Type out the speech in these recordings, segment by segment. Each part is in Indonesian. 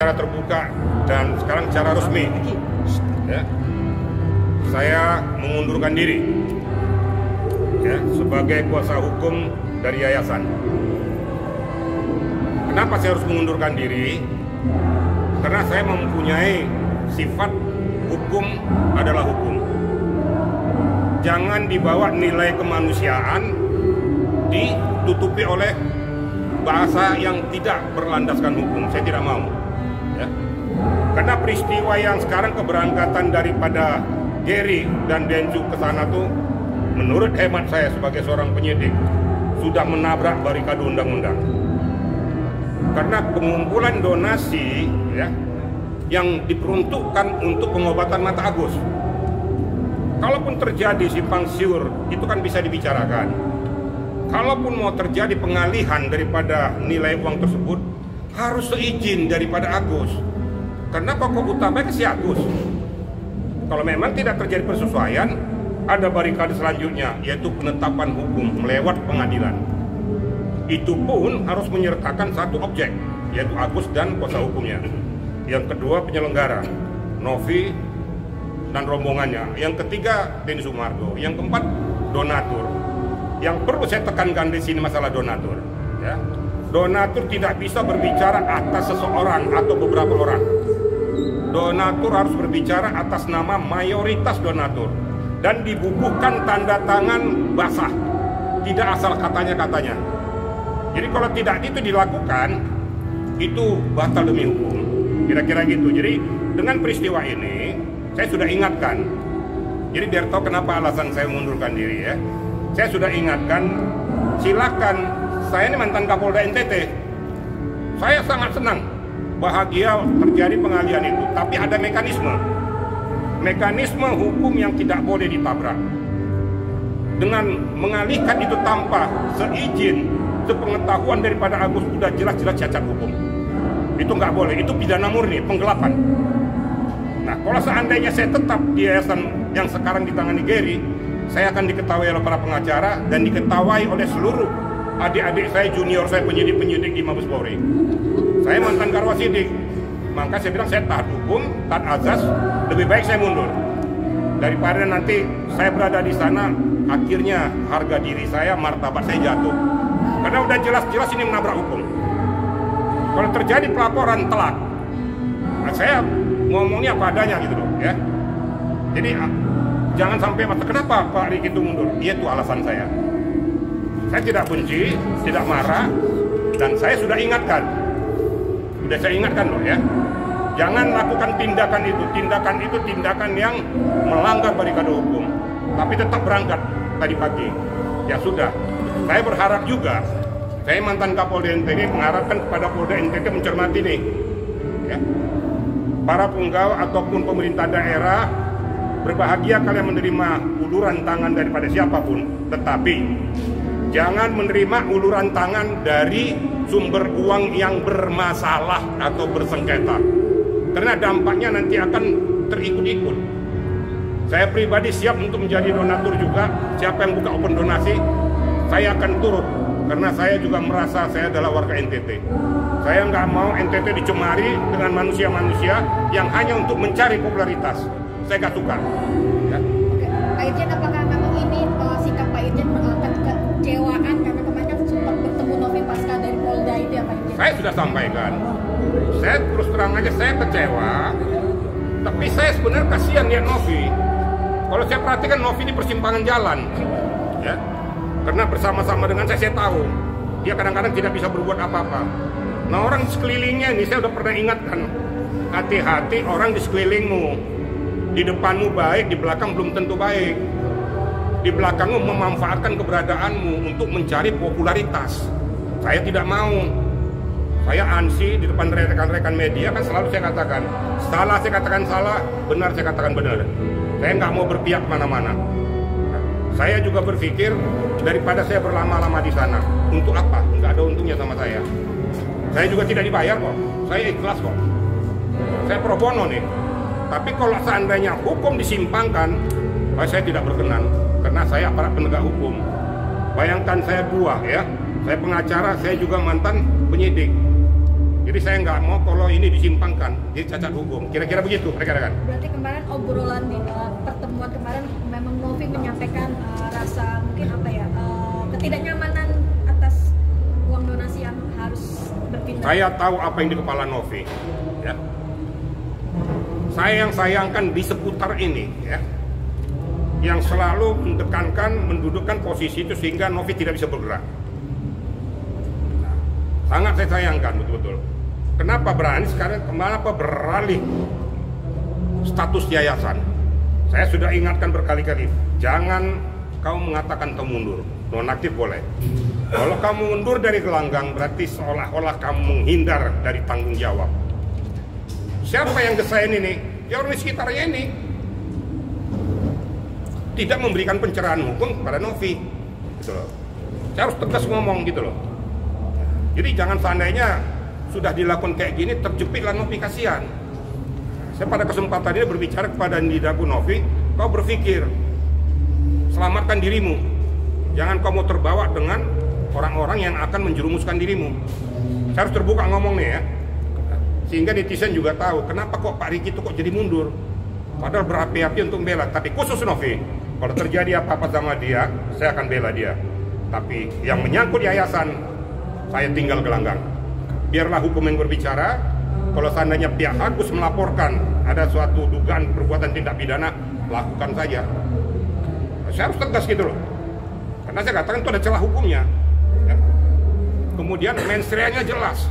Secara terbuka dan sekarang secara resmi, ya, saya mengundurkan diri, ya, sebagai kuasa hukum dari yayasan. Kenapa saya harus mengundurkan diri? Karena saya mempunyai sifat hukum adalah hukum. Jangan dibawa nilai kemanusiaan ditutupi oleh bahasa yang tidak berlandaskan hukum. Saya tidak mau. Ya. Karena peristiwa yang sekarang keberangkatan daripada Gary dan Densu ke sana tuh, menurut hemat saya sebagai seorang penyidik, sudah menabrak barikade undang-undang. Karena pengumpulan donasi, ya, yang diperuntukkan untuk pengobatan mata Agus. Kalaupun terjadi simpang siur, itu kan bisa dibicarakan. Kalaupun mau terjadi pengalihan daripada nilai uang tersebut, harus seizin daripada Agus. Karena pokok utamanya si Agus. Kalau memang tidak terjadi persesuaian, ada barikade selanjutnya, yaitu penetapan hukum melewat pengadilan. Itu pun harus menyertakan satu objek, yaitu Agus dan kuasa hukumnya. Yang kedua penyelenggara, Novi dan rombongannya. Yang ketiga Denny Sumargo. Yang keempat donatur. Yang perlu saya tekankan di sini masalah donatur, ya. Donatur tidak bisa berbicara atas seseorang atau beberapa orang. Donatur harus berbicara atas nama mayoritas donatur dan dibubuhkan tanda tangan basah, tidak asal katanya-katanya. Jadi kalau tidak itu dilakukan, itu batal demi hukum. Kira-kira gitu. Jadi dengan peristiwa ini saya sudah ingatkan. Jadi biar tahu kenapa alasan saya mengundurkan diri, ya. Saya sudah ingatkan, silakan. Saya ini mantan Kapolda NTT. Saya sangat senang, bahagia terjadi pengalihan itu. Tapi ada mekanisme. Mekanisme hukum yang tidak boleh ditabrak. Dengan mengalihkan itu tanpa seizin, sepengetahuan daripada Agus, sudah jelas-jelas cacat hukum. Itu nggak boleh, itu pidana murni, penggelapan. Nah, kalau seandainya saya tetap di yayasan yang sekarang ditangani Gary, saya akan diketahui oleh para pengacara dan diketahui oleh seluruh adik-adik saya, junior saya, penyidik-penyidik di Mabes Polri. Saya mantan Karwasidik, maka saya bilang saya taat hukum, taat azas, lebih baik saya mundur. Daripada nanti saya berada di sana, akhirnya harga diri saya, martabat saya jatuh. Karena udah jelas-jelas ini menabrak hukum. Kalau terjadi pelaporan telat, saya ngomongnya apa adanya gitu loh, ya. Jadi jangan sampai kenapa Pak Riki itu mundur? Itu alasan saya. Saya tidak benci, tidak marah, dan saya sudah ingatkan. Sudah saya ingatkan loh, ya. Jangan lakukan tindakan itu tindakan yang melanggar barikade hukum. Tapi tetap berangkat tadi pagi. Ya sudah. Saya berharap juga, saya mantan Kapolda NTT mengharapkan kepada Polda NTT mencermati nih, ya. Para punggawa ataupun pemerintah daerah, berbahagia kalian menerima uluran tangan daripada siapapun, tetapi jangan menerima uluran tangan dari sumber uang yang bermasalah atau bersengketa. Karena dampaknya nanti akan terikut-ikut. Saya pribadi siap untuk menjadi donatur juga. Siapa yang buka open donasi, saya akan turut. Karena saya juga merasa saya adalah warga NTT. Saya nggak mau NTT dicemari dengan manusia-manusia yang hanya untuk mencari popularitas. Saya nggak suka. Ya. Pak Irjen, apakah memang ini sikap Pak Irjen kekecewaan karena kemarin kan sempat bertemu Novi pasca dari Polda itu ya Pak Irjen? Saya sudah sampaikan. Saya terus terang aja saya kecewa. Tapi saya sebenarnya kasihan lihat Novi. Kalau saya perhatikan Novi di persimpangan jalan, ya. Karena bersama-sama dengan saya tahu dia kadang-kadang tidak bisa berbuat apa-apa. Nah, orang di sekelilingnya ini saya udah pernah ingatkan, hati-hati orang di sekelilingmu. Di depanmu baik, di belakang belum tentu baik. Di belakangmu memanfaatkan keberadaanmu untuk mencari popularitas. Saya tidak mau. Saya ansi di depan rekan-rekan media kan selalu saya katakan, salah saya katakan salah, benar saya katakan benar. Saya nggak mau berpihak kemana-mana. Saya juga berpikir daripada saya berlama-lama di sana, untuk apa? Nggak ada untungnya sama saya. Saya juga tidak dibayar kok. Saya ikhlas kok. Saya pro bono nih. Tapi kalau seandainya hukum disimpangkan, saya tidak berkenan. Karena saya aparat penegak hukum. Bayangkan saya dua, ya. Saya pengacara, saya juga mantan penyidik. Jadi saya nggak mau kalau ini disimpangkan, jadi cacat hukum. Kira-kira begitu, rekan-rekan. Berarti kemarin obrolan di pertemuan kemarin memang Novi menyampaikan rasa mungkin apa ya ketidaknyamanan atas uang donasi yang harus berpindah. Saya tahu apa yang di kepala Novi, ya. Saya yang sayangkan di seputar ini, ya, yang selalu mendekankan, mendudukkan posisi itu sehingga Novi tidak bisa bergerak. Sangat saya sayangkan betul-betul. Kenapa berani sekarang, kenapa beralih status yayasan? Saya sudah ingatkan berkali-kali, jangan kau mengatakan kau mundur. Nonaktif boleh. Kalau kamu mundur dari gelanggang, berarti seolah-olah kamu menghindar dari tanggung jawab. Siapa yang desain ini? Ya orang di sekitarnya ini. Tidak memberikan pencerahan hukum kepada Novi. Gitu loh. Saya harus tegas ngomong gitu loh. Jadi jangan seandainya sudah dilakukan kayak gini, terjepitlah Novi, kasihan. Saya pada kesempatan ini berbicara kepada Nidaku Novi, kau berpikir, selamatkan dirimu. Jangan kau mau terbawa dengan orang-orang yang akan menjerumuskan dirimu. Saya harus terbuka ngomong nih ya. Sehingga netizen juga tahu, kenapa kok Pak Riki itu kok jadi mundur. Padahal berapi-api untuk bela, tapi khusus Novi, kalau terjadi apa-apa sama dia, saya akan bela dia. Tapi yang menyangkut yayasan, saya tinggal gelanggang. Biarlah hukum yang berbicara. Kalau seandainya pihak Agus melaporkan ada suatu dugaan perbuatan tindak pidana, lakukan saja. Saya harus tegas gitu loh. Karena saya katakan itu ada celah hukumnya. Ya. Kemudian mensreanya jelas.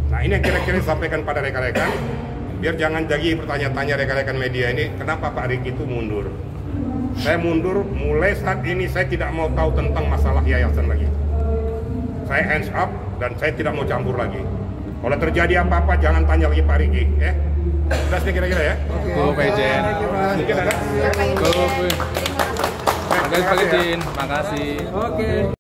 Nah ini yang kira-kira disampaikan pada rekan-rekan. Biar jangan lagi bertanya-tanya rekan-rekan media ini, kenapa Pak Riki itu mundur. Saya mundur mulai saat ini, saya tidak mau tahu tentang masalah yayasan lagi. Saya hands up dan saya tidak mau campur lagi. Kalau terjadi apa-apa jangan tanya lagi Pak Riki, ya. Jelas nih kira-kira ya. Oke, Pak Ijen. Mungkin ada. Ya, Pak Irjen. Terima kasih Pak Ijen. Terima kasih. Oke.